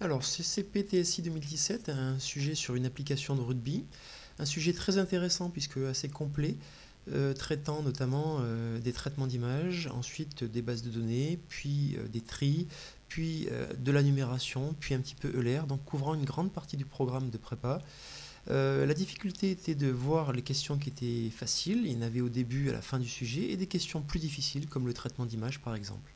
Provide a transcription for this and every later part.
Alors, CCP TSI 2017, un sujet sur une application de rugby, un sujet très intéressant puisque assez complet, traitant notamment des traitements d'images, ensuite des bases de données, puis des tris, puis de la numération, puis un petit peu ELR, donc couvrant une grande partie du programme de prépa. La difficulté était de voir les questions qui étaient faciles, il y en avait au début et à la fin du sujet, et des questions plus difficiles comme le traitement d'images par exemple.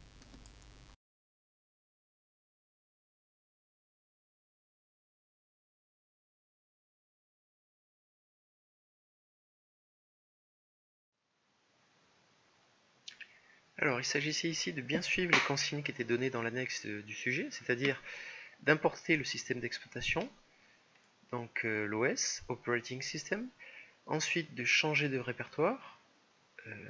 Alors, il s'agissait ici de bien suivre les consignes qui étaient données dans l'annexe du sujet, c'est-à-dire d'importer le système d'exploitation, donc l'OS, Operating System, ensuite de changer de répertoire,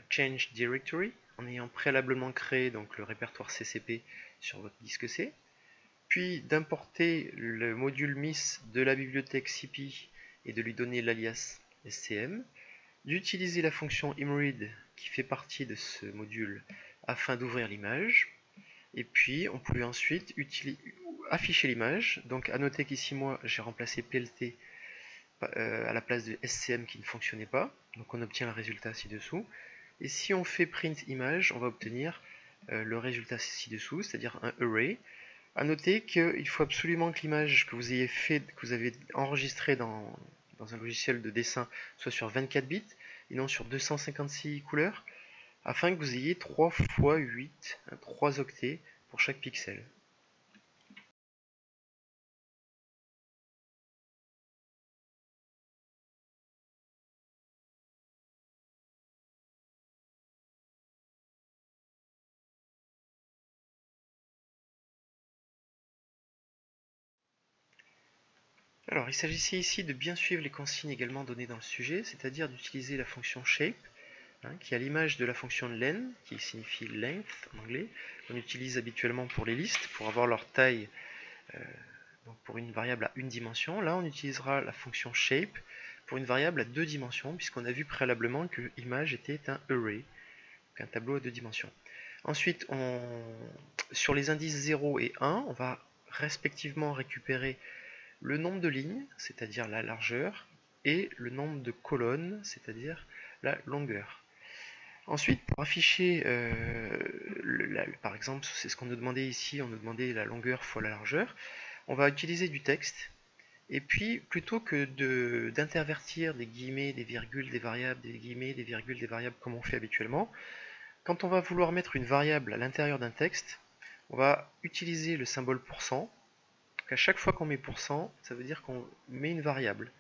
Change Directory, en ayant préalablement créé donc le répertoire CCP sur votre disque C, puis d'importer le module MIS de la bibliothèque CP et de lui donner l'alias SCM, d'utiliser la fonction imread qui fait partie de ce module afin d'ouvrir l'image, et puis on pouvait ensuite afficher l'image. Donc à noter qu'ici moi j'ai remplacé PLT à la place de SCM qui ne fonctionnait pas, donc on obtient le résultat ci-dessous. Et si on fait print image, on va obtenir le résultat ci-dessous, c'est-à-dire un array. À noter qu'il faut absolument que l'image que vous ayez fait, que vous avez enregistrée dans un logiciel de dessin soit sur 24 bits et non sur 256 couleurs, afin que vous ayez 3 fois 8, 3 octets pour chaque pixel. Alors, il s'agissait ici de bien suivre les consignes également données dans le sujet, c'est-à-dire d'utiliser la fonction shape, qui est à l'image de la fonction len, qui signifie length en anglais, qu'on utilise habituellement pour les listes, pour avoir leur taille, donc pour une variable à une dimension. Là, on utilisera la fonction shape pour une variable à deux dimensions, puisqu'on a vu préalablement que image était un array, donc un tableau à deux dimensions. Ensuite, sur les indices 0 et 1, on va respectivement récupérer le nombre de lignes, c'est-à-dire la largeur, et le nombre de colonnes, c'est-à-dire la longueur. Ensuite, pour afficher, par exemple, c'est ce qu'on nous demandait ici, on nous demandait la longueur fois la largeur, on va utiliser du texte, et puis plutôt que d'intervertir des guillemets, des virgules, des variables, des guillemets, des virgules, des variables comme on fait habituellement, quand on va vouloir mettre une variable à l'intérieur d'un texte, on va utiliser le symbole %. Donc à chaque fois qu'on met %, ça veut dire qu'on met une variable.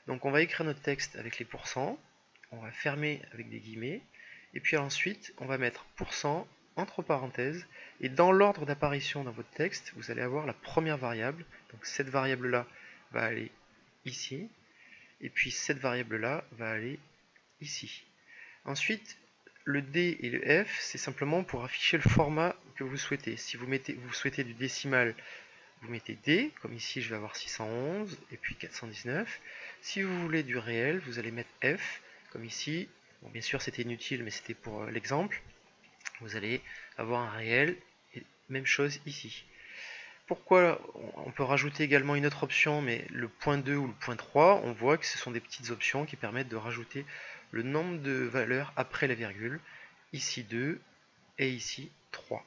Donc on va écrire notre texte avec les %, on va fermer avec des guillemets, et puis ensuite on va mettre % entre parenthèses, et dans l'ordre d'apparition dans votre texte, vous allez avoir la première variable. Donc cette variable-là va aller ici, et puis cette variable-là va aller ici. Ensuite, le D et le F, c'est simplement pour afficher le format que vous souhaitez. Si vous souhaitez du décimal, vous mettez D, comme ici je vais avoir 611 et puis 419. Si vous voulez du réel, vous allez mettre F, comme ici. Bon, bien sûr c'était inutile, mais c'était pour l'exemple. Vous allez avoir un réel, et même chose ici. Pourquoi on peut rajouter également une autre option, mais le point 2 ou le point 3, on voit que ce sont des petites options qui permettent de rajouter le nombre de valeurs après la virgule. Ici 2 et ici 3.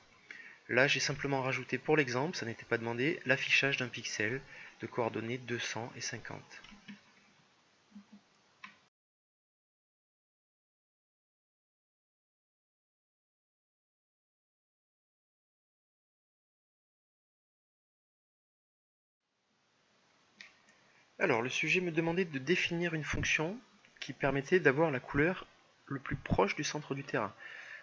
Là, j'ai simplement rajouté pour l'exemple, ça n'était pas demandé, l'affichage d'un pixel de coordonnées 200 et 50. Alors, le sujet me demandait de définir une fonction qui permettait d'avoir la couleur le plus proche du centre du terrain.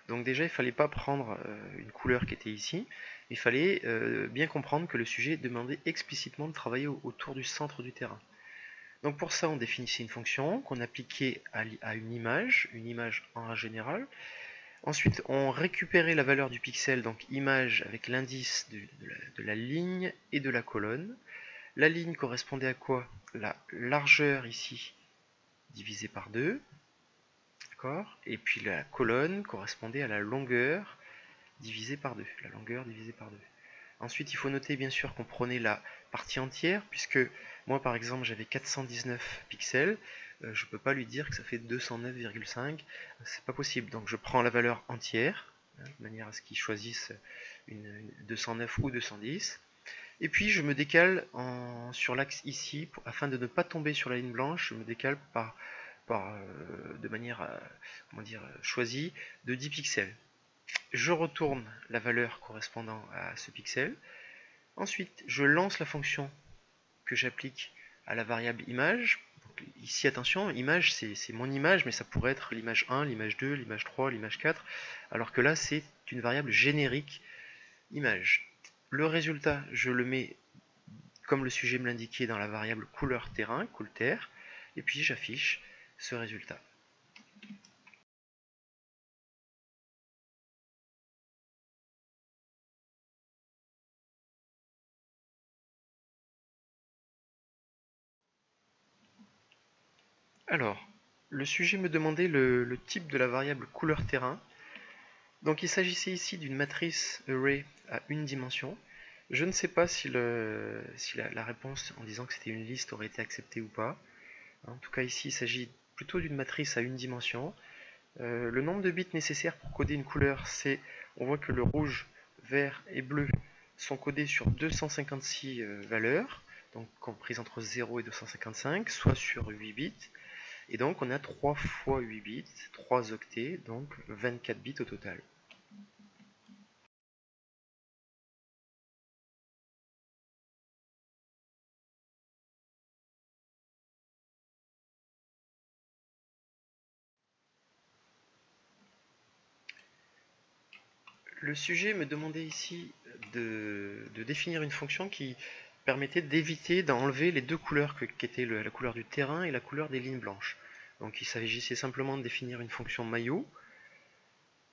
Donc déjà, il ne fallait pas prendre une couleur qui était ici, il fallait bien comprendre que le sujet demandait explicitement de travailler autour du centre du terrain. Donc pour ça, on définissait une fonction qu'on appliquait à une image en règle générale. Ensuite, on récupérait la valeur du pixel, donc image avec l'indice de la ligne et de la colonne. La ligne correspondait à quoi? La largeur ici divisée par 2. D'accord. Et puis la colonne correspondait à la longueur divisée par 2. La longueur divisée par 2. Ensuite, il faut noter bien sûr qu'on prenait la partie entière, puisque moi par exemple j'avais 419 pixels, je ne peux pas lui dire que ça fait 209,5, c'est pas possible. Donc je prends la valeur entière, de manière à ce qu'il choisisse une 209 ou 210, et puis je me décale sur l'axe ici, afin de ne pas tomber sur la ligne blanche, je me décale de manière comment dire, choisie de 10 pixels. Je retourne la valeur correspondant à ce pixel. Ensuite, je lance la fonction que j'applique à la variable image. Donc, ici, attention, image, c'est mon image, mais ça pourrait être l'image 1, l'image 2, l'image 3, l'image 4, alors que là, c'est une variable générique image. Le résultat, je le mets, comme le sujet me l'indiquait, dans la variable couleur terrain, coulter, et puis j'affiche ce résultat. Alors, le sujet me demandait le type de la variable couleur terrain. Donc il s'agissait ici d'une matrice array à une dimension. Je ne sais pas si la réponse en disant que c'était une liste aurait été acceptée ou pas. En tout cas ici il s'agit plutôt d'une matrice à une dimension. Le nombre de bits nécessaires pour coder une couleur, on voit que le rouge, vert et bleu sont codés sur 256 valeurs, donc comprises entre 0 et 255, soit sur 8 bits. Et donc on a 3 fois 8 bits, 3 octets, donc 24 bits au total. Le sujet me demandait ici de définir une fonction qui permettait d'éviter d'enlever les deux couleurs qui étaient la couleur du terrain et la couleur des lignes blanches. Donc il s'agissait simplement de définir une fonction maillot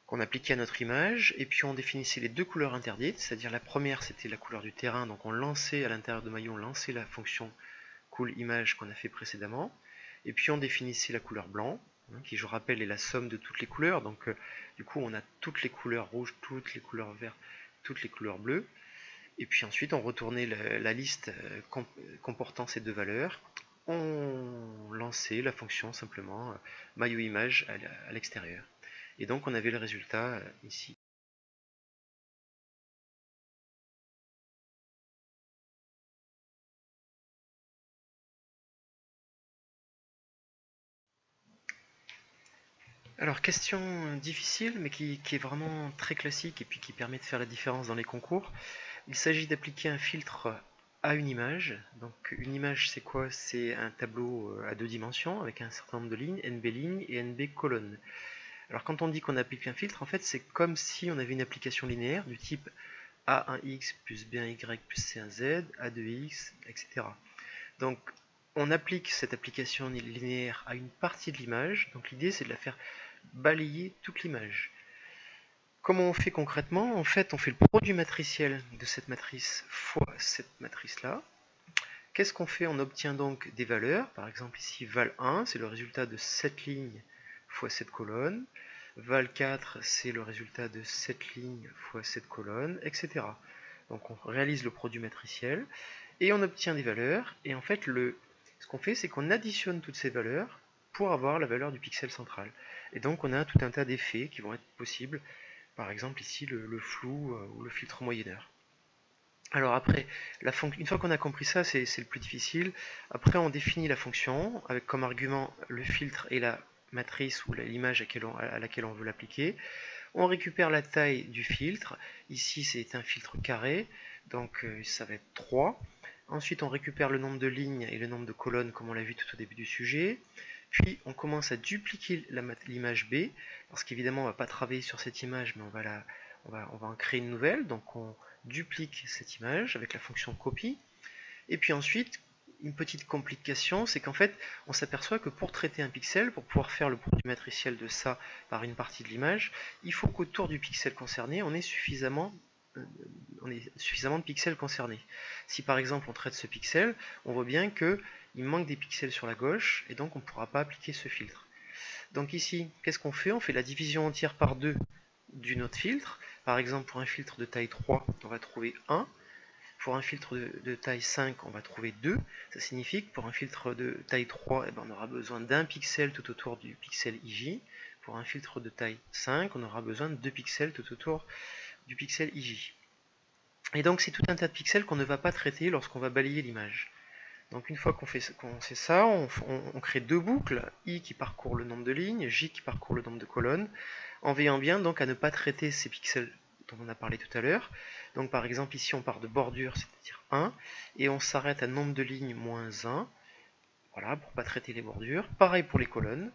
qu'on appliquait à notre image, et puis on définissait les deux couleurs interdites, c'est-à-dire la première c'était la couleur du terrain, donc on lançait à l'intérieur de maillot, on lançait la fonction coolImage qu'on a fait précédemment, et puis on définissait la couleur blanc, qui je rappelle est la somme de toutes les couleurs, donc du coup on a toutes les couleurs rouges, toutes les couleurs vertes, toutes les couleurs bleues, et puis ensuite on retournait la liste comportant ces deux valeurs, on lançait la fonction simplement maillotImage à l'extérieur. Et donc on avait le résultat ici. Alors question difficile mais qui est vraiment très classique et puis qui permet de faire la différence dans les concours. Il s'agit d'appliquer un filtre à une image. Donc une image c'est quoi? C'est un tableau à deux dimensions avec un certain nombre de lignes, NB lignes et NB colonnes. Alors quand on dit qu'on applique un filtre, en fait c'est comme si on avait une application linéaire du type A1x plus B1y plus C1z, A2x, etc. Donc on applique cette application linéaire à une partie de l'image, donc l'idée c'est de la faire balayer toute l'image. Comment on fait concrètement? En fait on fait le produit matriciel de cette matrice fois cette matrice là. Qu'est-ce qu'on fait? On obtient donc des valeurs, par exemple ici val1 c'est le résultat de cette ligne fois cette colonne, val4 c'est le résultat de cette ligne fois cette colonne, etc. Donc on réalise le produit matriciel et on obtient des valeurs, et en fait ce qu'on fait c'est qu'on additionne toutes ces valeurs pour avoir la valeur du pixel central. Et donc on a tout un tas d'effets qui vont être possibles, par exemple ici le flou ou le filtre moyenneur. Alors après, une fois qu'on a compris ça, c'est le plus difficile. Après on définit la fonction avec comme argument le filtre et la matrice ou l'image à laquelle on veut l'appliquer. On récupère la taille du filtre. Ici c'est un filtre carré, donc ça va être 3. Ensuite on récupère le nombre de lignes et le nombre de colonnes comme on l'a vu tout au début du sujet. Puis on commence à dupliquer l'image B, parce qu'évidemment on ne va pas travailler sur cette image, mais on va en créer une nouvelle. Donc on duplique cette image avec la fonction copy. Et puis ensuite, une petite complication, c'est qu'en fait, on s'aperçoit que pour traiter un pixel, pour pouvoir faire le produit matriciel de ça par une partie de l'image, il faut qu'autour du pixel concerné, on ait suffisamment de pixels concernés. Si par exemple on traite ce pixel, on voit bien qu'il manque des pixels sur la gauche, et donc on ne pourra pas appliquer ce filtre. Donc ici, qu'est-ce qu'on fait? On fait la division entière par 2 du notre filtre, Par exemple, pour un filtre de taille 3, on va trouver 1. Pour un filtre de taille 5, on va trouver 2. Ça signifie que pour un filtre de taille 3, on aura besoin d'un pixel tout autour du pixel IJ. Pour un filtre de taille 5, on aura besoin de 2 pixels tout autour du pixel IJ. Et donc c'est tout un tas de pixels qu'on ne va pas traiter lorsqu'on va balayer l'image. Donc une fois qu'on fait ça, on crée deux boucles, I qui parcourt le nombre de lignes, J qui parcourt le nombre de colonnes, en veillant bien donc à ne pas traiter ces pixels dont on a parlé tout à l'heure. Donc par exemple ici on part de bordure, c'est-à-dire 1, et on s'arrête à nombre de lignes moins 1, voilà, pour ne pas traiter les bordures. Pareil pour les colonnes.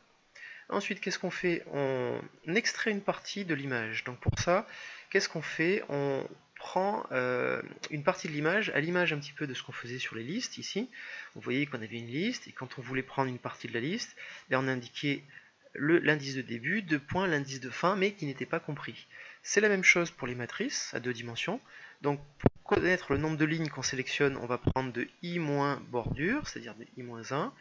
Ensuite, qu'est-ce qu'on fait? On extrait une partie de l'image. Donc pour ça, qu'est-ce qu'on fait? On prend une partie de l'image, à l'image un petit peu de ce qu'on faisait sur les listes ici. Vous voyez qu'on avait une liste, et quand on voulait prendre une partie de la liste, on indiquait l'indice de début, l'indice de fin, mais qui n'était pas compris. C'est la même chose pour les matrices à deux dimensions. Donc pour connaître le nombre de lignes qu'on sélectionne, on va prendre de i moins bordure, c'est-à-dire de i moins 1,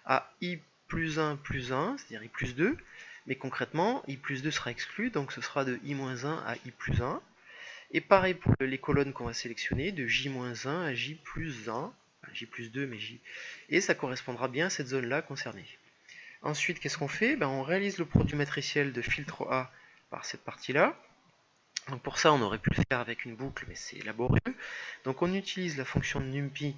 à i plus 1 plus 1, c'est-à-dire i plus 2, mais concrètement, i plus 2 sera exclu, donc ce sera de i moins 1 à i plus 1. Et pareil pour les colonnes qu'on va sélectionner, de j-1 à j plus 1, j plus 2, mais j. Et ça correspondra bien à cette zone-là concernée. Ensuite, qu'est-ce qu'on fait? On réalise le produit matriciel de filtre A par cette partie-là. Donc pour ça, on aurait pu le faire avec une boucle, mais c'est laborieux. Donc on utilise la fonction de numpy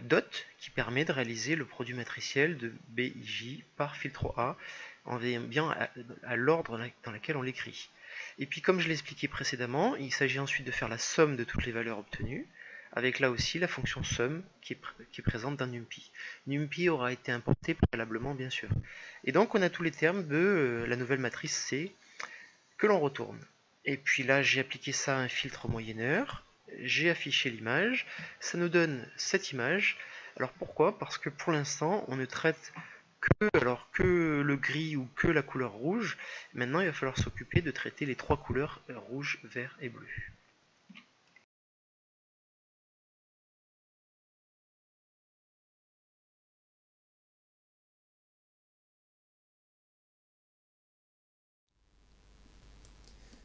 dot qui permet de réaliser le produit matriciel de bij par filtre A en veillant bien à l'ordre dans lequel on l'écrit. Et puis comme je l'ai expliqué précédemment, il s'agit ensuite de faire la somme de toutes les valeurs obtenues, avec là aussi la fonction sum qui est présente dans numpy. Numpy aura été importé préalablement bien sûr. Et donc on a tous les termes de la nouvelle matrice C que l'on retourne. Et puis là j'ai appliqué ça à un filtre moyenneur, j'ai affiché l'image, ça nous donne cette image. Alors pourquoi? Parce que pour l'instant on ne traite que le gris ou que la couleur rouge. Maintenant il va falloir s'occuper de traiter les trois couleurs rouge, vert et bleu.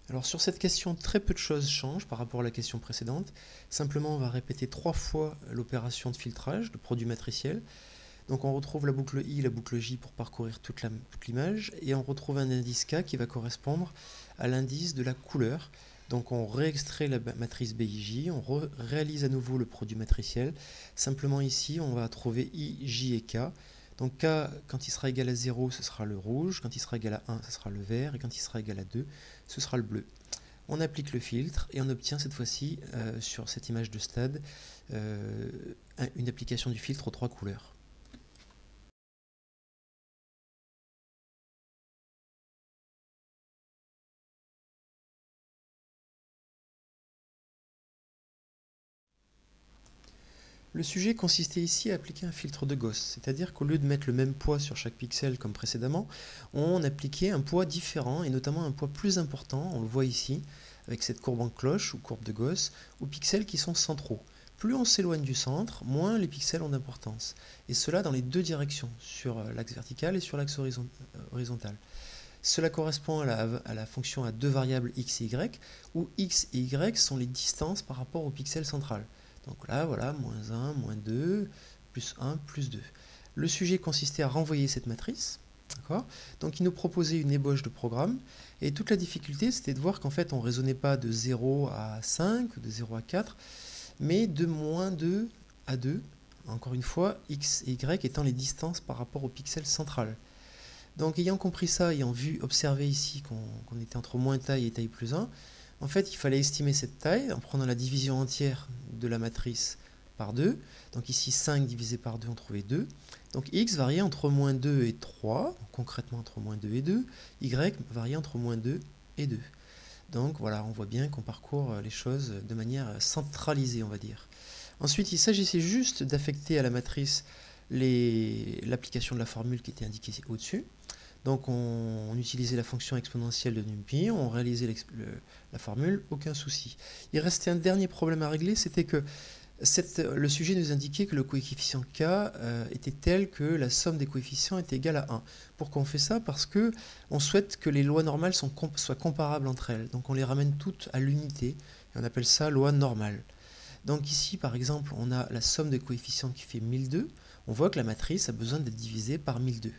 Alors sur cette question, très peu de choses changent par rapport à la question précédente. Simplement, on va répéter 3 fois l'opération de filtrage, de produit matriciel. Donc on retrouve la boucle I, la boucle J pour parcourir toute l'image, et on retrouve un indice K qui va correspondre à l'indice de la couleur. Donc on réextrait la matrice BIJ, on réalise à nouveau le produit matriciel. Simplement ici, on va trouver I, J et K. Donc K, quand il sera égal à 0, ce sera le rouge, quand il sera égal à 1, ce sera le vert, et quand il sera égal à 2, ce sera le bleu. On applique le filtre et on obtient cette fois-ci, sur cette image de stade, une application du filtre aux 3 couleurs. Le sujet consistait ici à appliquer un filtre de Gauss, c'est-à-dire qu'au lieu de mettre le même poids sur chaque pixel comme précédemment, on appliquait un poids différent et notamment un poids plus important, on le voit ici, avec cette courbe en cloche ou courbe de Gauss, aux pixels qui sont centraux. Plus on s'éloigne du centre, moins les pixels ont d'importance. Et cela dans les deux directions, sur l'axe vertical et sur l'axe horizontal. Cela correspond à la fonction à deux variables x et y, où x et y sont les distances par rapport au pixel central. Donc là, voilà, moins 1, moins 2, plus 1, plus 2. Le sujet consistait à renvoyer cette matrice. Donc il nous proposait une ébauche de programme. Et toute la difficulté, c'était de voir qu'en fait, on ne raisonnait pas de 0 à 5, de 0 à 4, mais de moins 2 à 2. Encore une fois, x et y étant les distances par rapport au pixel central. Donc ayant compris ça, ayant observé ici qu'on était entre moins taille et taille plus 1, en fait, il fallait estimer cette taille en prenant la division entière de la matrice par 2. Donc ici, 5 divisé par 2, on trouvait 2. Donc x variait entre moins 2 et 3, concrètement entre moins 2 et 2. Y variait entre moins 2 et 2. Donc voilà, on voit bien qu'on parcourt les choses de manière centralisée, on va dire. Ensuite, il s'agissait juste d'affecter à la matrice l'application de la formule qui était indiquée au-dessus. Donc on utilisait la fonction exponentielle de NumPy, on réalisait la formule, aucun souci. Il restait un dernier problème à régler, c'était que Le sujet nous indiquait que le coefficient k était tel que la somme des coefficients est égale à 1. Pourquoi on fait ça? Parce que on souhaite que les lois normales soient comparables entre elles. Donc on les ramène toutes à l'unité, et on appelle ça loi normale. Donc ici, par exemple, on a la somme des coefficients qui fait 1002. On voit que la matrice a besoin d'être divisée par 1002.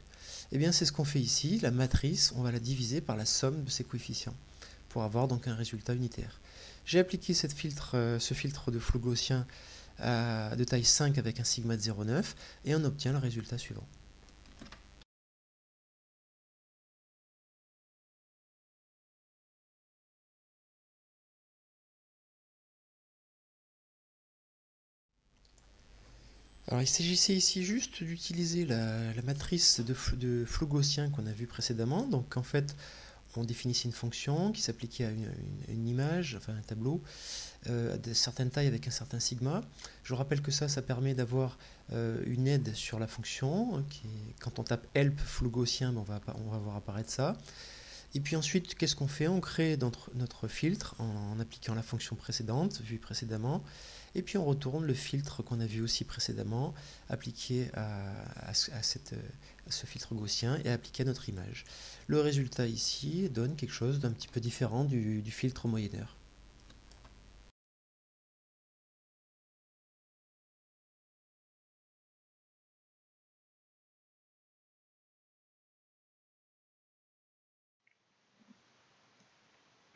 Eh bien, c'est ce qu'on fait ici. La matrice, on va la diviser par la somme de ses coefficients pour avoir donc un résultat unitaire. J'ai appliqué ce filtre de flou gaussien de taille 5 avec un sigma de 0,9 et on obtient le résultat suivant. Alors il s'agissait ici juste d'utiliser la matrice de flou gaussien qu'on a vu précédemment. Donc en fait, on définissait une fonction qui s'appliquait à une image, enfin un tableau, de certaines tailles avec un certain sigma. Je vous rappelle que ça permet d'avoir une aide sur la fonction. Quand on tape help flou gaussien, on va voir apparaître ça. Et puis ensuite, qu'est-ce qu'on fait? On crée notre filtre en appliquant la fonction précédente, vue précédemment, et puis on retourne le filtre qu'on a vu aussi précédemment, appliqué à ce filtre gaussien et appliqué à notre image. Le résultat ici donne quelque chose d'un petit peu différent du filtre moyenneur.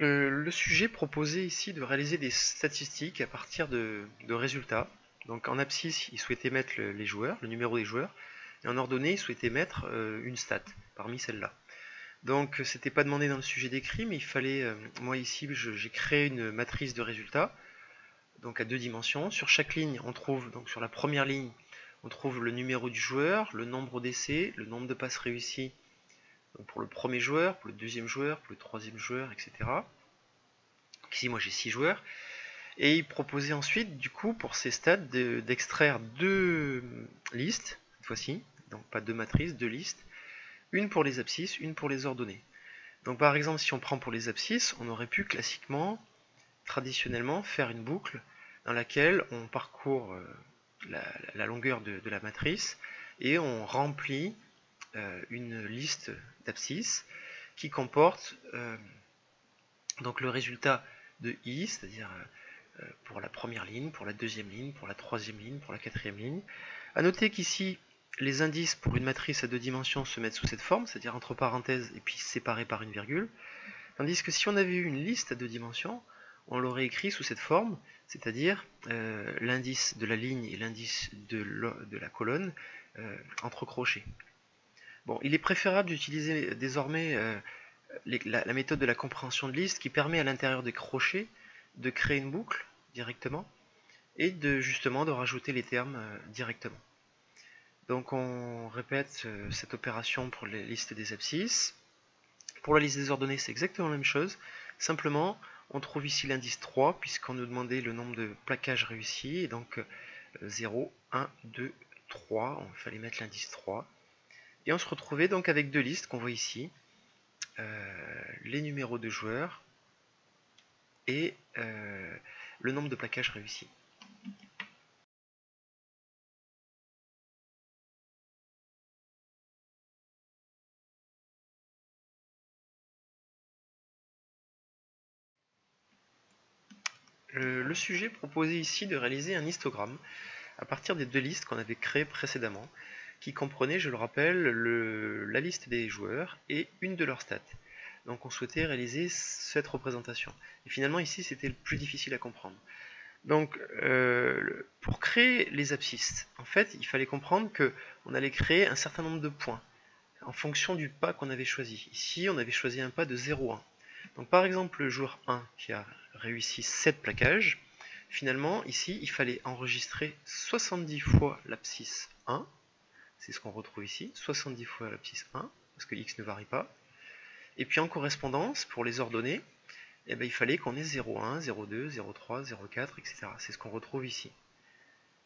Le sujet proposait ici de réaliser des statistiques à partir de résultats. Donc en abscisse, il souhaitait mettre les joueurs, le numéro des joueurs, et en ordonnée, il souhaitait mettre une stat parmi celles-là. Donc c'était pas demandé dans le sujet d'écrit, mais il fallait, moi ici, j'ai créé une matrice de résultats, donc à 2 dimensions. Sur chaque ligne, on trouve, donc sur la première ligne, on trouve le numéro du joueur, le nombre d'essais, le nombre de passes réussies, donc pour le premier joueur, pour le deuxième joueur, pour le troisième joueur, etc. Ici, moi j'ai 6 joueurs. Et il proposait ensuite, du coup, pour ces stades, d'extraire 2 listes, cette fois-ci, donc pas 2 matrices, 2 listes, une pour les abscisses, une pour les ordonnées. Donc par exemple, si on prend pour les abscisses, on aurait pu classiquement, traditionnellement, faire une boucle dans laquelle on parcourt la longueur de la matrice et on remplit une liste d'abscisses qui comporte donc le résultat de i, c'est-à-dire pour la première ligne, pour la deuxième ligne, pour la troisième ligne, pour la quatrième ligne. A noter qu'ici, les indices pour une matrice à 2 dimensions se mettent sous cette forme, c'est-à-dire entre parenthèses et puis séparés par une virgule. Tandis que si on avait eu une liste à 2 dimensions, on l'aurait écrit sous cette forme, c'est-à-dire l'indice de la ligne et l'indice de la colonne entre crochets. Bon, il est préférable d'utiliser désormais la méthode de la compréhension de liste qui permet à l'intérieur des crochets de créer une boucle directement et justement de rajouter les termes directement. Donc on répète cette opération pour les listes des abscisses. Pour la liste des ordonnées, c'est exactement la même chose. Simplement, on trouve ici l'indice 3 puisqu'on nous demandait le nombre de plaquages réussis. Et donc 0, 1, 2, 3. Il fallait mettre l'indice 3. Et on se retrouvait donc avec 2 listes qu'on voit ici. Les numéros de joueurs et le nombre de plaquages réussis. Le sujet proposait ici de réaliser un histogramme à partir des 2 listes qu'on avait créées précédemment, qui comprenaient, je le rappelle, la liste des joueurs et une de leurs stats. Donc on souhaitait réaliser cette représentation. Et finalement ici c'était le plus difficile à comprendre. Donc pour créer les abscisses, en fait il fallait comprendre qu'on allait créer un certain nombre de points en fonction du pas qu'on avait choisi. Ici on avait choisi un pas de 0,1. Donc par exemple le joueur 1 qui a réussi 7 plaquages, finalement ici il fallait enregistrer 70 fois l'abscisse 1, c'est ce qu'on retrouve ici, 70 fois l'abscisse 1, parce que x ne varie pas. Et puis en correspondance, pour les ordonnées, eh bien, il fallait qu'on ait 0,1, 0,2, 0,3, 0,4, etc. C'est ce qu'on retrouve ici.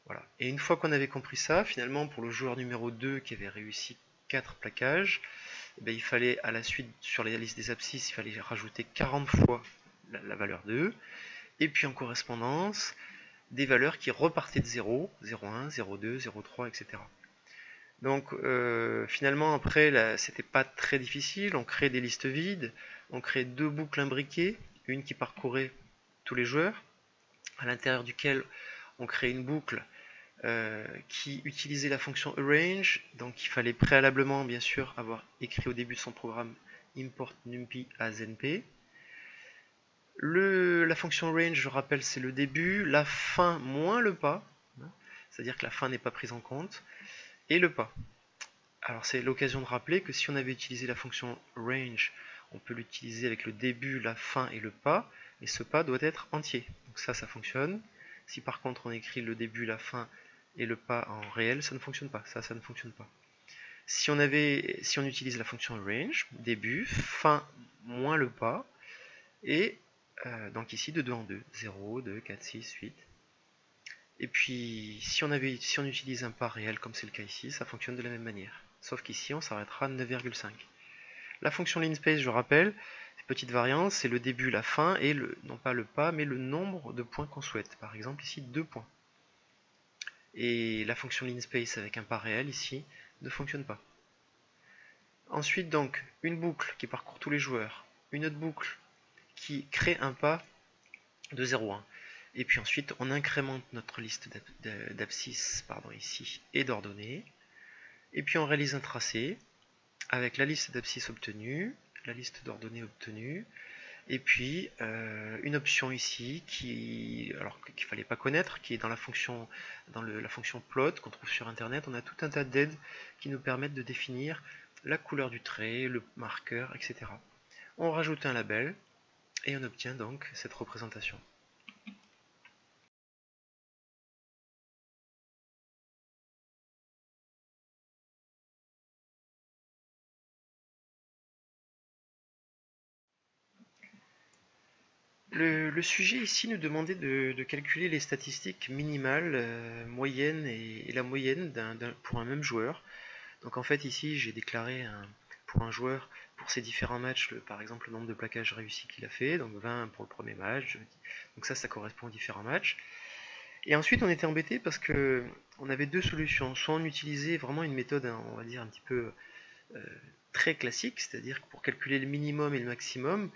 Voilà. Et une fois qu'on avait compris ça, finalement pour le joueur numéro 2 qui avait réussi 4 plaquages, eh bien, il fallait à la suite, sur la liste des abscisses, il fallait rajouter 40 fois la valeur de E. Et puis en correspondance, des valeurs qui repartaient de 0, 0,1, 0,2, 0,3, etc. Donc finalement après c'était pas très difficile, on crée des listes vides, on crée deux boucles imbriquées, une qui parcourait tous les joueurs, à l'intérieur duquel on crée une boucle qui utilisait la fonction arrange, donc il fallait préalablement bien sûr avoir écrit au début de son programme import numpy as np. La fonction range, je rappelle, c'est le début, la fin moins le pas, c'est-à-dire que la fin n'est pas prise en compte, et le pas. Alors c'est l'occasion de rappeler que si on avait utilisé la fonction range, on peut l'utiliser avec le début, la fin et le pas, et ce pas doit être entier. Donc ça fonctionne. Si par contre on écrit le début, la fin et le pas en réel, ça ne fonctionne pas. Ça ne fonctionne pas. Si on utilise la fonction range, début, fin moins le pas, et donc ici de 2 en 2, 0, 2, 4, 6, 8. Et puis si on utilise un pas réel comme c'est le cas ici, ça fonctionne de la même manière. Sauf qu'ici on s'arrêtera à 9,5. La fonction linspace, je rappelle, petite variante, c'est le début, la fin, et non pas le pas, mais le nombre de points qu'on souhaite. Par exemple ici 2 points. Et la fonction linspace avec un pas réel ici ne fonctionne pas. Ensuite donc, une boucle qui parcourt tous les joueurs, une autre boucle qui crée un pas de 0,1. Et puis ensuite, on incrémente notre liste d'abscisses ici et d'ordonnées. Et puis on réalise un tracé avec la liste d'abscisses obtenue, la liste d'ordonnées obtenue, et puis une option ici qu'il ne fallait pas connaître, qui est dans la fonction plot qu'on trouve sur internet. On a tout un tas d'aides qui nous permettent de définir la couleur du trait, le marqueur, etc. On rajoute un label et on obtient donc cette représentation. Le sujet ici nous demandait de calculer les statistiques minimales, moyennes et la moyenne pour un même joueur. Donc en fait ici j'ai déclaré pour un joueur, pour ses différents matchs, par exemple le nombre de plaquages réussis qu'il a fait, donc 20 pour le premier match, donc ça correspond aux différents matchs. Et ensuite on était embêté parce que on avait deux solutions, soit on utilisait vraiment une méthode, on va dire un petit peu très classique, c'est-à-dire que pour calculer le minimum et le maximum,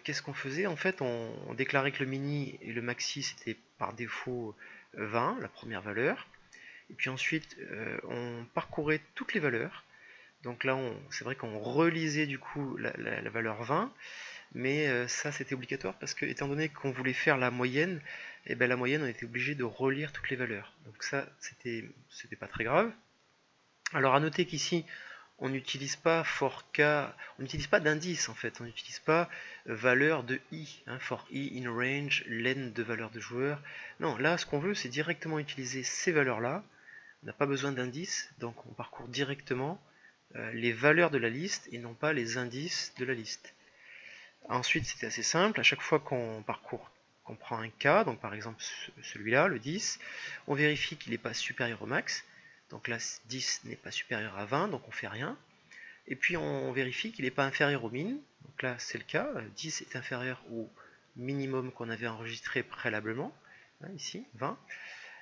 qu'est-ce qu'on faisait? En fait, on déclarait que le mini et le maxi c'était par défaut 20, la première valeur. Et puis ensuite, on parcourait toutes les valeurs. Donc là, c'est vrai qu'on relisait du coup la valeur 20, mais ça c'était obligatoire parce que, étant donné qu'on voulait faire la moyenne, et bien la moyenne, on était obligé de relire toutes les valeurs. Donc ça, c'était pas très grave. Alors à noter qu'ici, on n'utilise pas for k, on n'utilise pas d'indice en fait, on n'utilise pas valeur de i, for i in range, len de valeur de joueur. Non, là ce qu'on veut c'est directement utiliser ces valeurs-là, on n'a pas besoin d'indice, donc on parcourt directement les valeurs de la liste et non pas les indices de la liste. Ensuite c'était assez simple, à chaque fois qu'on prend un k, donc par exemple celui-là, le 10, on vérifie qu'il n'est pas supérieur au max. Donc là, 10 n'est pas supérieur à 20, donc on ne fait rien. Et puis on vérifie qu'il n'est pas inférieur au min. Donc là, c'est le cas. 10 est inférieur au minimum qu'on avait enregistré préalablement. Ici, 20.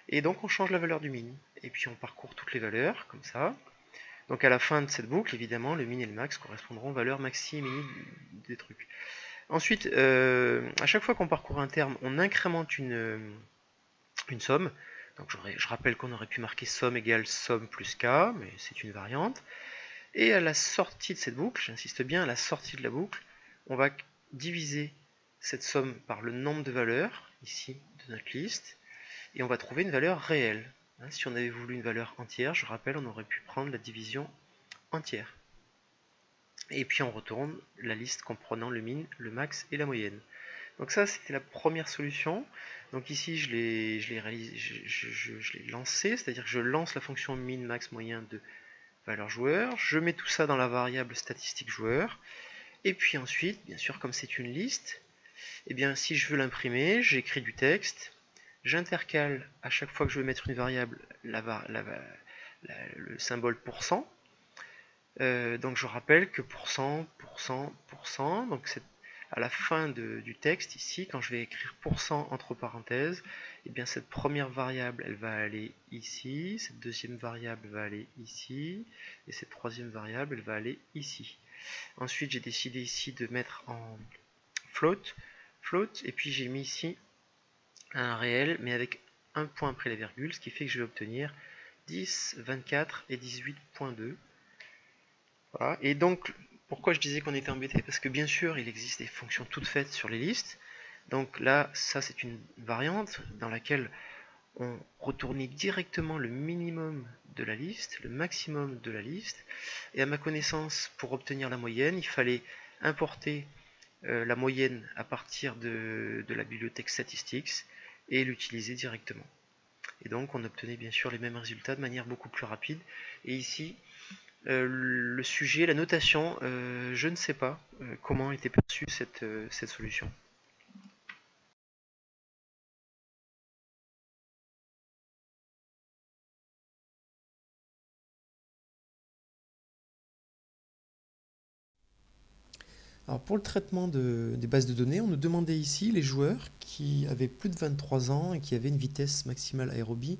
Et donc on change la valeur du min. Et puis on parcourt toutes les valeurs, comme ça. Donc à la fin de cette boucle, évidemment, le min et le max correspondront aux valeurs maxi et mini des trucs. Ensuite, à chaque fois qu'on parcourt un terme, on incrémente une somme. Donc je rappelle qu'on aurait pu marquer somme égale somme plus k, mais c'est une variante. Et à la sortie de cette boucle, j'insiste bien, à la sortie de la boucle, on va diviser cette somme par le nombre de valeurs, ici, de notre liste, et on va trouver une valeur réelle. Si on avait voulu une valeur entière, je rappelle, on aurait pu prendre la division entière. Et puis on retourne la liste comprenant le min, le max et la moyenne. Donc ça, c'était la première solution. Donc ici, je l'ai lancé, c'est-à-dire que je lance la fonction min, max, moyen de valeur joueur. Je mets tout ça dans la variable statistique joueur. Et puis ensuite, bien sûr, comme c'est une liste, eh bien, si je veux l'imprimer, j'écris du texte. J'intercale à chaque fois que je veux mettre une variable le symbole %. Donc je rappelle que %, donc à la fin du texte, ici, quand je vais écrire % entre parenthèses, et bien cette première variable, elle va aller ici, cette deuxième variable va aller ici, et cette troisième variable, elle va aller ici. Ensuite, j'ai décidé ici de mettre en float, et puis j'ai mis ici un réel, mais avec un point après la virgule, ce qui fait que je vais obtenir 10, 24 et 18.2. Voilà. Et donc, pourquoi je disais qu'on était embêté? Parce que bien sûr, il existe des fonctions toutes faites sur les listes. Donc là, ça c'est une variante dans laquelle on retournait directement le minimum de la liste, le maximum de la liste. Et à ma connaissance, pour obtenir la moyenne, il fallait importer la moyenne à partir de la bibliothèque statistics et l'utiliser directement. Et donc on obtenait bien sûr les mêmes résultats de manière beaucoup plus rapide. Et ici, le sujet, la notation, je ne sais pas comment était perçue cette solution. Alors pour le traitement des bases de données, on nous demandait ici les joueurs qui avaient plus de 23 ans et qui avaient une vitesse maximale aérobie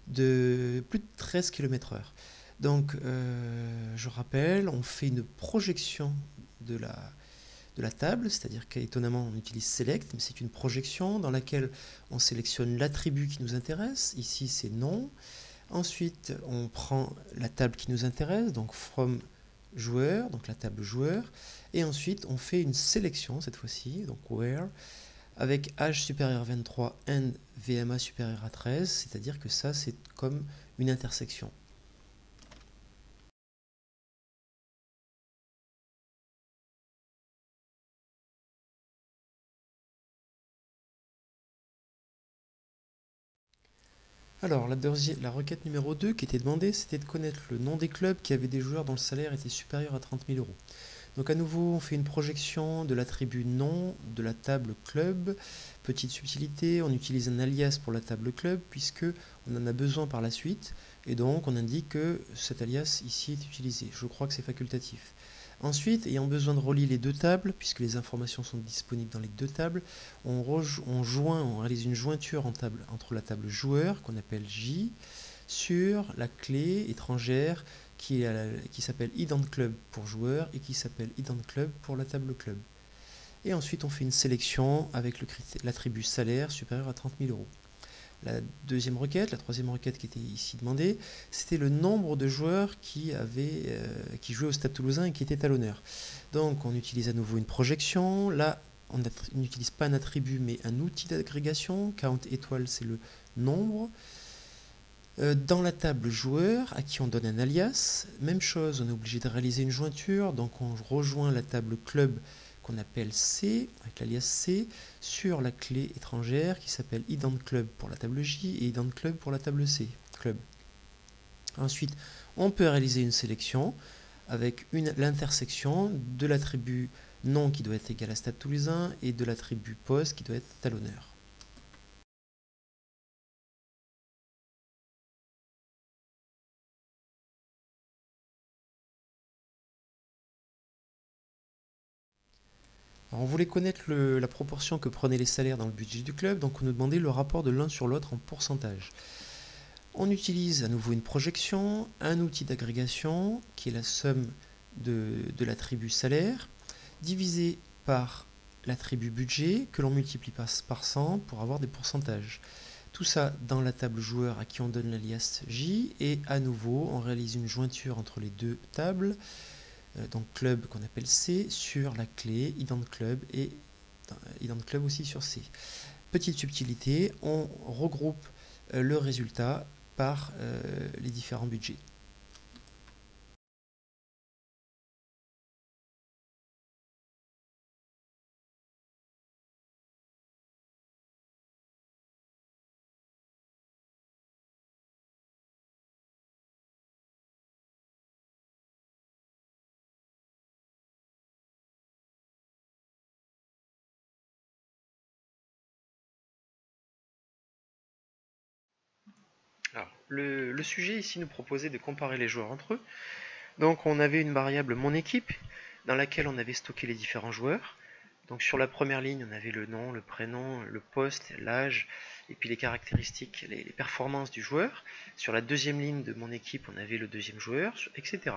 de plus de 13 km/h. Donc je rappelle, on fait une projection de la table, c'est-à-dire qu'étonnamment on utilise select, mais c'est une projection dans laquelle on sélectionne l'attribut qui nous intéresse, ici c'est non. Ensuite on prend la table qui nous intéresse, donc from joueur, donc la table joueur, et ensuite on fait une sélection cette fois-ci, donc where, avec âge supérieur à 23 and VMA supérieur à 13, c'est-à-dire que ça c'est comme une intersection. Alors la requête numéro 2 qui était demandée, c'était de connaître le nom des clubs qui avaient des joueurs dont le salaire était supérieur à 30 000 euros. Donc à nouveau, on fait une projection de l'attribut nom de la table club. Petite subtilité, on utilise un alias pour la table club puisque on en a besoin par la suite. Et donc on indique que cet alias ici est utilisé. Je crois que c'est facultatif. Ensuite, ayant besoin de relier les deux tables, puisque les informations sont disponibles dans les deux tables, on réalise une jointure entre la table joueur, qu'on appelle J, sur la clé étrangère qui s'appelle identClub pour joueur et qui s'appelle identClub pour la table club. Et ensuite, on fait une sélection avec l'attribut salaire supérieur à 30 000 euros. La troisième requête qui était ici demandée, c'était le nombre de joueurs qui jouaient au Stade Toulousain et qui étaient talonneurs. Donc on utilise à nouveau une projection. Là, on n'utilise pas un attribut mais un outil d'agrégation. Count étoile, c'est le nombre. Dans la table joueur, à qui on donne un alias, même chose, on est obligé de réaliser une jointure, donc on rejoint la table club qu'on appelle C, avec l'alias C, sur la clé étrangère qui s'appelle identClub pour la table J et identClub pour la table C, club. Ensuite, on peut réaliser une sélection avec l'intersection de l'attribut nom qui doit être égal à Stade Toulousain et de l'attribut poste qui doit être talonneur. Alors on voulait connaître la proportion que prenaient les salaires dans le budget du club, donc on nous demandait le rapport de l'un sur l'autre en pourcentage. On utilise à nouveau une projection, un outil d'agrégation qui est la somme de l'attribut salaire, divisé par l'attribut budget que l'on multiplie par 100 pour avoir des pourcentages. Tout ça dans la table joueur à qui on donne l'alias J, et à nouveau on réalise une jointure entre les deux tables, donc club qu'on appelle C, sur la clé identClub et identClub aussi sur C. Petite subtilité, on regroupe le résultat par les différents budgets. Alors, le sujet ici nous proposait de comparer les joueurs entre eux. Donc on avait une variable mon équipe dans laquelle on avait stocké les différents joueurs. Donc sur la première ligne, on avait le nom, le prénom, le poste, l'âge, et puis les caractéristiques, les performances du joueur. Sur la deuxième ligne de mon équipe, on avait le deuxième joueur, etc.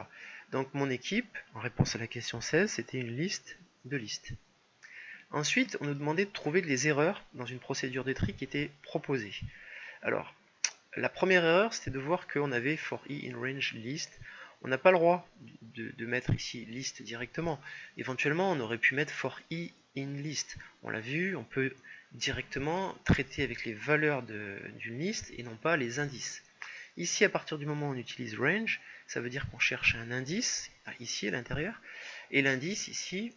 Donc mon équipe, en réponse à la question 16, c'était une liste de listes. Ensuite, on nous demandait de trouver les erreurs dans une procédure de tri qui était proposée. Alors, la première erreur, c'était de voir qu'on avait for i in range list. On n'a pas le droit de mettre ici liste directement. Éventuellement, on aurait pu mettre for i in list. On l'a vu, on peut directement traiter avec les valeurs d'une liste et non pas les indices. Ici, à partir du moment où on utilise range, ça veut dire qu'on cherche un indice, ici à l'intérieur, et l'indice ici,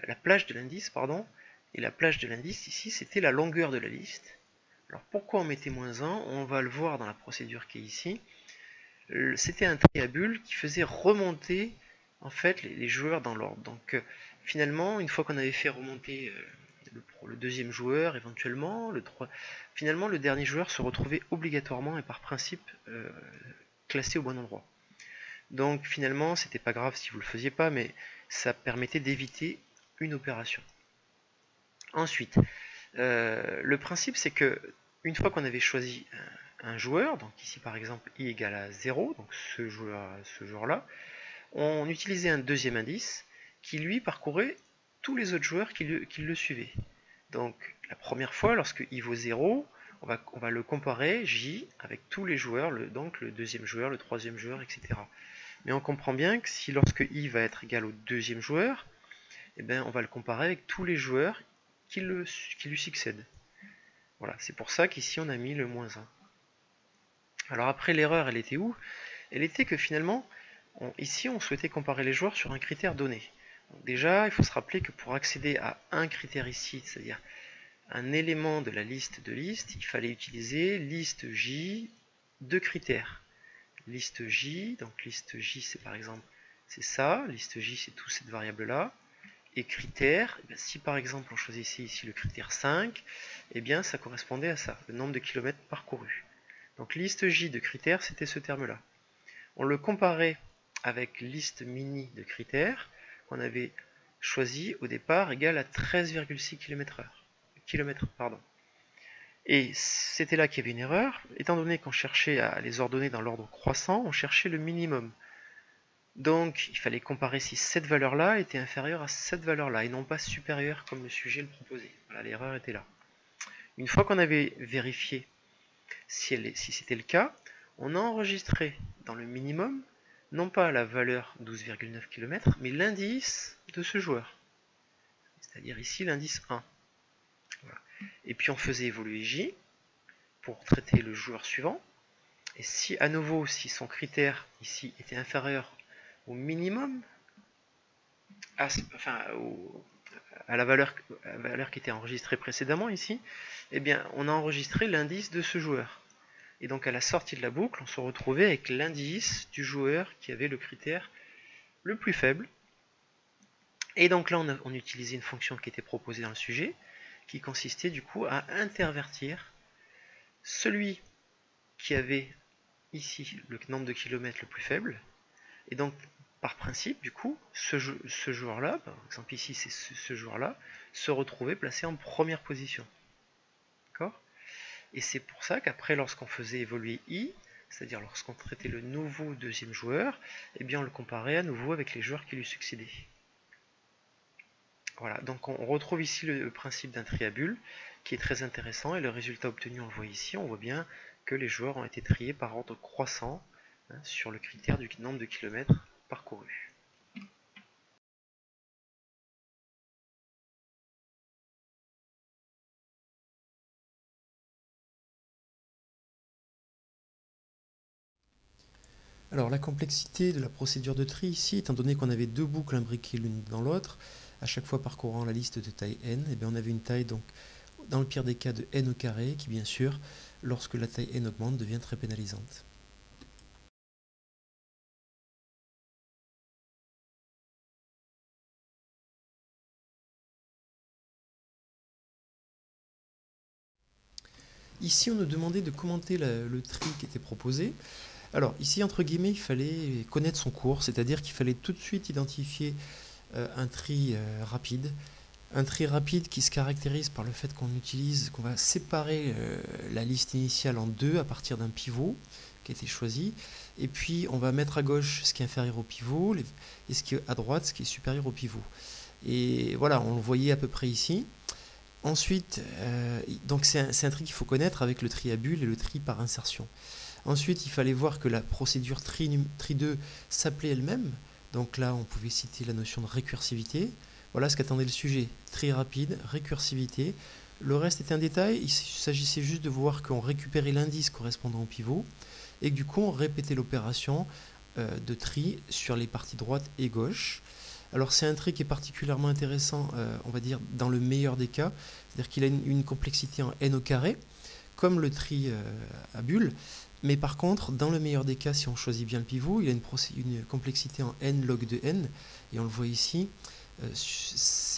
la plage de l'indice, pardon, et la plage de l'indice ici, c'était la longueur de la liste. Alors pourquoi on mettait -1? On va le voir dans la procédure qui est ici. C'était un tri à bulles qui faisait remonter en fait les joueurs dans l'ordre. Donc finalement, une fois qu'on avait fait remonter le deuxième joueur, éventuellement, finalement le dernier joueur se retrouvait obligatoirement et par principe classé au bon endroit. Donc finalement, c'était pas grave si vous le faisiez pas, mais ça permettait d'éviter une opération. Ensuite, le principe c'est que une fois qu'on avait choisi un joueur, donc ici par exemple i égale à 0, donc ce joueur-là, on utilisait un deuxième indice qui lui parcourait tous les autres joueurs qui le suivaient. Donc la première fois, lorsque i vaut 0, on va le comparer, j, avec tous les joueurs, donc le deuxième joueur, le troisième joueur, etc. Mais on comprend bien que si lorsque i va être égal au deuxième joueur, eh bien, on va le comparer avec tous les joueurs qui lui succèdent. Voilà, c'est pour ça qu'ici on a mis le -1. Alors après, l'erreur, elle était où? Elle était que finalement, ici on souhaitait comparer les joueurs sur un critère donné. Donc déjà, il faut se rappeler que pour accéder à un critère ici, c'est-à-dire un élément de la liste de listes, il fallait utiliser liste J de critères. Liste J, donc liste J c'est par exemple, c'est ça, liste J c'est toute cette variable-là. Et critères, eh bien, si par exemple on choisissait ici le critère 5, eh bien ça correspondait à ça, le nombre de kilomètres parcourus. Donc liste J de critères, c'était ce terme-là. On le comparait avec liste mini de critères, qu'on avait choisi au départ égale à 13,6 km/h. Et c'était là qu'il y avait une erreur, étant donné qu'on cherchait à les ordonner dans l'ordre croissant, on cherchait le minimum. Donc il fallait comparer si cette valeur-là était inférieure à cette valeur-là, et non pas supérieure comme le sujet le proposait. Voilà, l'erreur était là. Une fois qu'on avait vérifié si c'était le cas, on a enregistré dans le minimum, non pas la valeur 12,9 km, mais l'indice de ce joueur. C'est-à-dire ici l'indice 1. Voilà. Et puis on faisait évoluer J pour traiter le joueur suivant. Et si à nouveau, si son critère ici était inférieur au minimum, à la valeur qui était enregistrée précédemment ici, eh bien on a enregistré l'indice de ce joueur. Et donc à la sortie de la boucle, on se retrouvait avec l'indice du joueur qui avait le critère le plus faible. Et donc là, on utilisait une fonction qui était proposée dans le sujet, qui consistait du coup à intervertir celui qui avait ici le nombre de kilomètres le plus faible. Et donc, par principe, du coup, ce joueur-là, par exemple ici, c'est ce joueur-là, se retrouvait placé en première position. D'accord ? Et c'est pour ça qu'après, lorsqu'on faisait évoluer i, c'est-à-dire lorsqu'on traitait le nouveau deuxième joueur, eh bien on le comparait à nouveau avec les joueurs qui lui succédaient. Voilà, donc on retrouve ici le principe d'un tri à bulles qui est très intéressant, et le résultat obtenu, on le voit ici, on voit bien que les joueurs ont été triés par ordre croissant sur le critère du nombre de kilomètres parcourus. Alors la complexité de la procédure de tri ici, étant donné qu'on avait deux boucles imbriquées l'une dans l'autre, à chaque fois parcourant la liste de taille n, et bien on avait une taille donc dans le pire des cas de n au carré, qui bien sûr, lorsque la taille n augmente, devient très pénalisante. Ici, on nous demandait de commenter le tri qui était proposé. Alors, ici, entre guillemets, il fallait connaître son cours, c'est-à-dire qu'il fallait tout de suite identifier un tri rapide, Un tri rapide qui se caractérise par le fait qu'on va séparer la liste initiale en deux à partir d'un pivot qui a été choisi, et puis on va mettre à gauche ce qui est inférieur au pivot, et ce qui est à droite ce qui est supérieur au pivot. Et voilà, on le voyait à peu près ici. Ensuite, donc c'est un tri qu'il faut connaître avec le tri à bulles et le tri par insertion. Ensuite, il fallait voir que la procédure tri 2 s'appelait elle-même. Donc là, on pouvait citer la notion de récursivité. Voilà ce qu'attendait le sujet. Tri rapide, récursivité. Le reste était un détail. Il s'agissait juste de voir qu'on récupérait l'indice correspondant au pivot et que du coup, on répétait l'opération de tri sur les parties droite et gauche. Alors c'est un tri qui est particulièrement intéressant, on va dire, dans le meilleur des cas. C'est-à-dire qu'il a une complexité en n au carré, comme le tri à bulles. Mais par contre, dans le meilleur des cas, si on choisit bien le pivot, il a une complexité en n log de n. Et on le voit ici,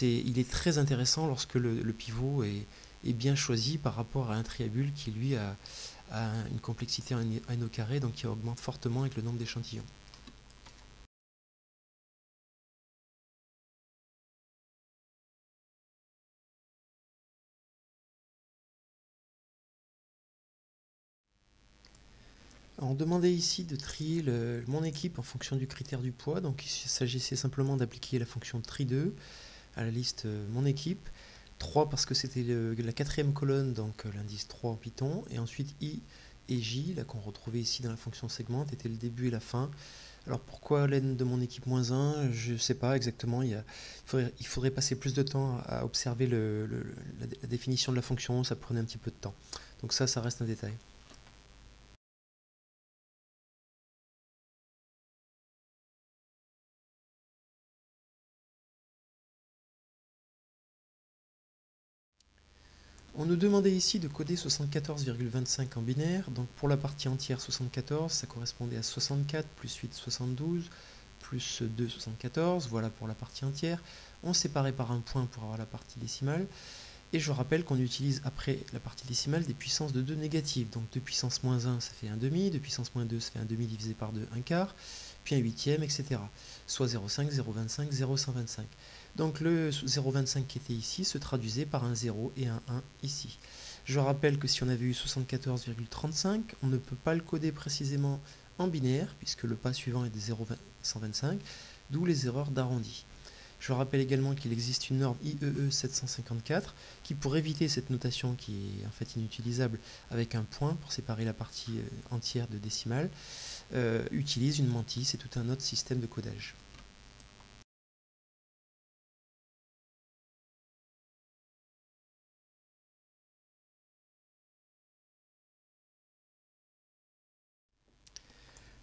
il est très intéressant lorsque le pivot est bien choisi par rapport à un tri à bulles qui, lui, a une complexité en n au carré, donc qui augmente fortement avec le nombre d'échantillons. On demandait ici de trier mon équipe en fonction du critère du poids, donc il s'agissait simplement d'appliquer la fonction tri2 à la liste mon équipe, 3 parce que c'était la quatrième colonne, donc l'indice 3 en Python, et ensuite i et j, là qu'on retrouvait ici dans la fonction segment, était le début et la fin. Alors pourquoi len de mon équipe moins 1, je ne sais pas exactement, il faudrait passer plus de temps à observer la définition de la fonction, ça prenait un petit peu de temps. Donc ça reste un détail. On nous demandait ici de coder 74,25 en binaire, donc pour la partie entière 74, ça correspondait à 64 plus 8 72 plus 2 74, voilà pour la partie entière. On séparait par un point pour avoir la partie décimale, et je rappelle qu'on utilise après la partie décimale des puissances de 2 négatives, donc 2 puissance moins 1 ça fait 1 demi, 2 puissance moins 2 ça fait 1 demi divisé par 2, 1 quart, puis un huitième, etc. Soit 0,5, 0,25, 0,125. Donc le 0,25 qui était ici se traduisait par un 0 et un 1 ici. Je rappelle que si on avait eu 74,35, on ne peut pas le coder précisément en binaire, puisque le pas suivant est de 0,125, d'où les erreurs d'arrondi. Je rappelle également qu'il existe une norme IEE 754 qui, pour éviter cette notation qui est en fait inutilisable avec un point pour séparer la partie entière de décimale, utilise une mantis et tout un autre système de codage.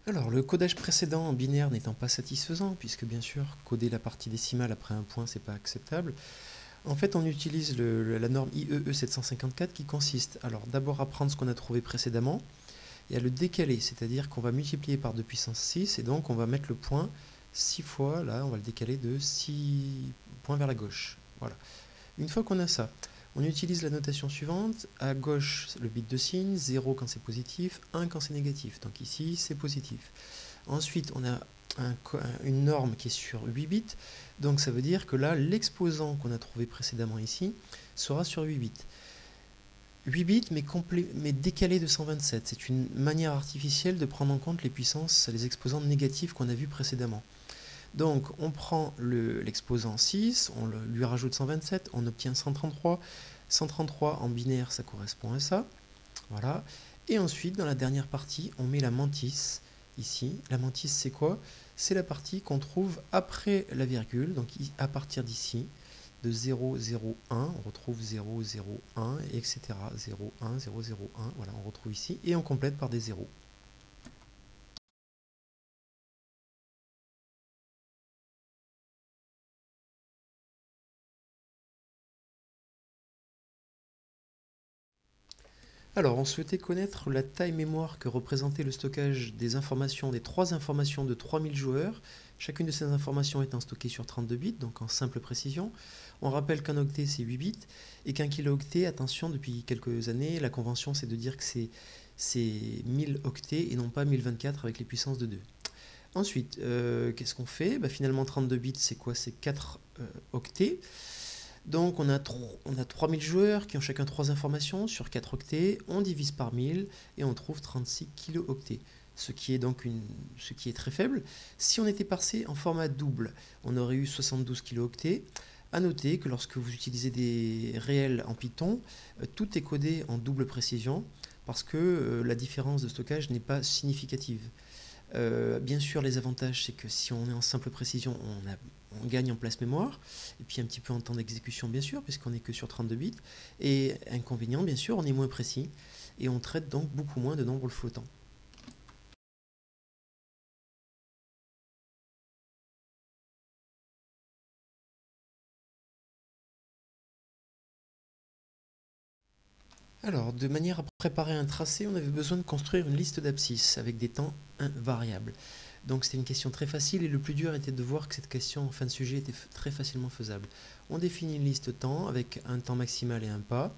Alors, le codage précédent en binaire n'étant pas satisfaisant, puisque bien sûr, coder la partie décimale après un point, c'est pas acceptable, en fait, on utilise la norme IEE 754 qui consiste, alors d'abord à prendre ce qu'on a trouvé précédemment, et à le décaler, c'est-à-dire qu'on va multiplier par 2 puissance 6, et donc on va mettre le point 6 fois, là, on va le décaler de 6 points vers la gauche. Voilà. Une fois qu'on a ça, on utilise la notation suivante, à gauche le bit de signe, 0 quand c'est positif, 1 quand c'est négatif, donc ici c'est positif. Ensuite on a une norme qui est sur 8 bits, donc ça veut dire que là l'exposant qu'on a trouvé précédemment ici sera sur 8 bits. 8 bits mais décalé de 127, c'est une manière artificielle de prendre en compte les puissances, les exposants négatifs qu'on a vus précédemment. Donc on prend l'exposant 6, on lui rajoute 127, on obtient 133. 133 en binaire, ça correspond à ça. Voilà. Et ensuite, dans la dernière partie, on met la mantis ici. La mantis, c'est quoi? C'est la partie qu'on trouve après la virgule, donc à partir d'ici, de 0, 0, 1, on retrouve 0, 0, 1, etc. 0, 1, 0, 0, 1, voilà, on retrouve ici, et on complète par des zéros. Alors, on souhaitait connaître la taille mémoire que représentait le stockage des informations, des 3 informations de 3000 joueurs. Chacune de ces informations étant stockée sur 32 bits, donc en simple précision. On rappelle qu'un octet c'est 8 bits, et qu'un kilooctet, attention, depuis quelques années, la convention c'est de dire que c'est 1000 octets et non pas 1024 avec les puissances de 2. Ensuite, qu'est-ce qu'on fait? Finalement, 32 bits, c'est quoi? C'est 4 octets. Donc on a 3000 joueurs qui ont chacun 3 informations sur 4 octets, on divise par 1000 et on trouve 36 kilooctets, ce qui est très faible. Si on était passé en format double, on aurait eu 72 kilooctets. A noter que lorsque vous utilisez des réels en Python, tout est codé en double précision parce que la différence de stockage n'est pas significative. Bien sûr, les avantages, c'est que si on est en simple précision, on gagne en place mémoire, et puis un petit peu en temps d'exécution, bien sûr, puisqu'on n'est que sur 32 bits. Et inconvénient, bien sûr, on est moins précis, et on traite donc beaucoup moins de nombres flottants. Alors, de manière à préparer un tracé, on avait besoin de construire une liste d'abscisses avec des temps invariables. Donc c'était une question très facile et le plus dur était de voir que cette question en fin de sujet était très facilement faisable. On définit une liste temps avec un temps maximal et un pas.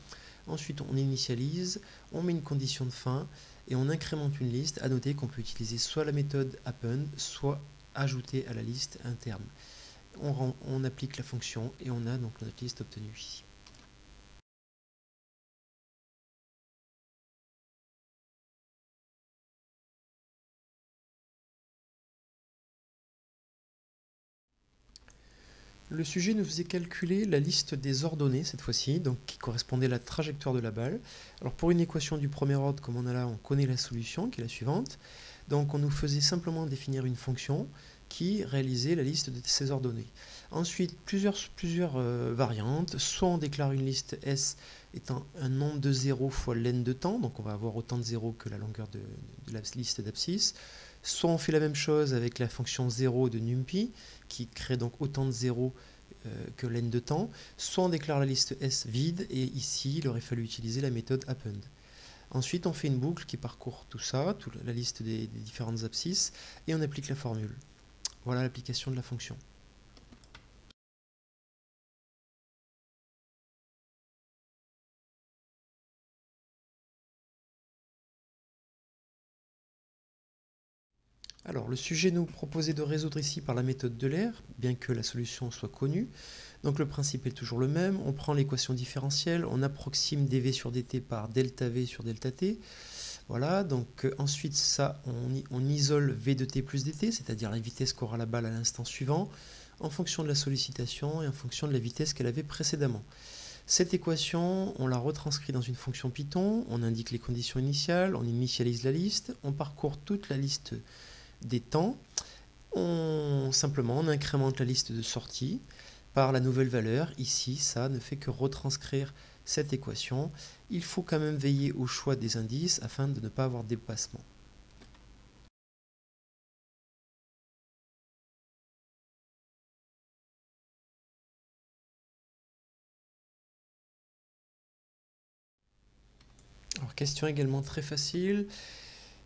Ensuite on initialise, on met une condition de fin et on incrémente une liste. À noter qu'on peut utiliser soit la méthode append, soit ajouter à la liste un terme. On applique la fonction et on a donc notre liste obtenue ici. Le sujet nous faisait calculer la liste des ordonnées cette fois-ci, donc qui correspondait à la trajectoire de la balle. Alors pour une équation du premier ordre comme on a là, on connaît la solution qui est la suivante. Donc on nous faisait simplement définir une fonction qui réalisait la liste de ces ordonnées. Ensuite, plusieurs variantes. Soit on déclare une liste S étant un nombre de zéros fois l'n de temps, donc on va avoir autant de zéros que la longueur de la liste d'abscisses. Soit on fait la même chose avec la fonction 0 de NumPy, qui crée donc autant de zéros que l'n de temps. Soit on déclare la liste S vide, et ici il aurait fallu utiliser la méthode append. Ensuite on fait une boucle qui parcourt tout ça, toute la liste des différentes abscisses, et on applique la formule. Voilà l'application de la fonction. Alors, le sujet nous proposait de résoudre ici par la méthode d'Euler, bien que la solution soit connue. Donc le principe est toujours le même, on prend l'équation différentielle, on approxime dv sur dt par delta v sur delta t. Voilà, donc ensuite ça, on isole v de t plus dt, c'est-à-dire la vitesse qu'aura la balle à l'instant suivant, en fonction de la sollicitation et en fonction de la vitesse qu'elle avait précédemment. Cette équation, on la retranscrit dans une fonction Python, on indique les conditions initiales, on initialise la liste, on parcourt toute la liste des temps, simplement on incrémente la liste de sortie par la nouvelle valeur. Ici, ça ne fait que retranscrire cette équation. Il faut quand même veiller au choix des indices afin de ne pas avoir de dépassement. Alors, question également très facile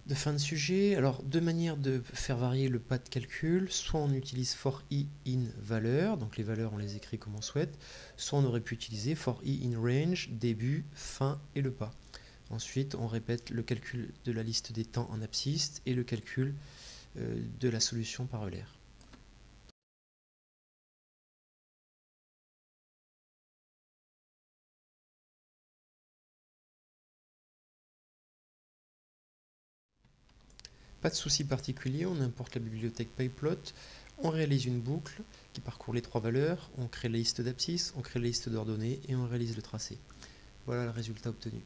de fin de sujet. Alors, deux manières de faire varier le pas de calcul. Soit on utilise for i in valeur, donc les valeurs on les écrit comme on souhaite. Soit on aurait pu utiliser for i in range, début, fin et le pas. Ensuite, on répète le calcul de la liste des temps en abscisse et le calcul de la solution par Euler. Pas de souci particulier, on importe la bibliothèque pyplot, on réalise une boucle qui parcourt les trois valeurs, on crée la liste d'abscisses, on crée la liste d'ordonnées et on réalise le tracé. Voilà le résultat obtenu.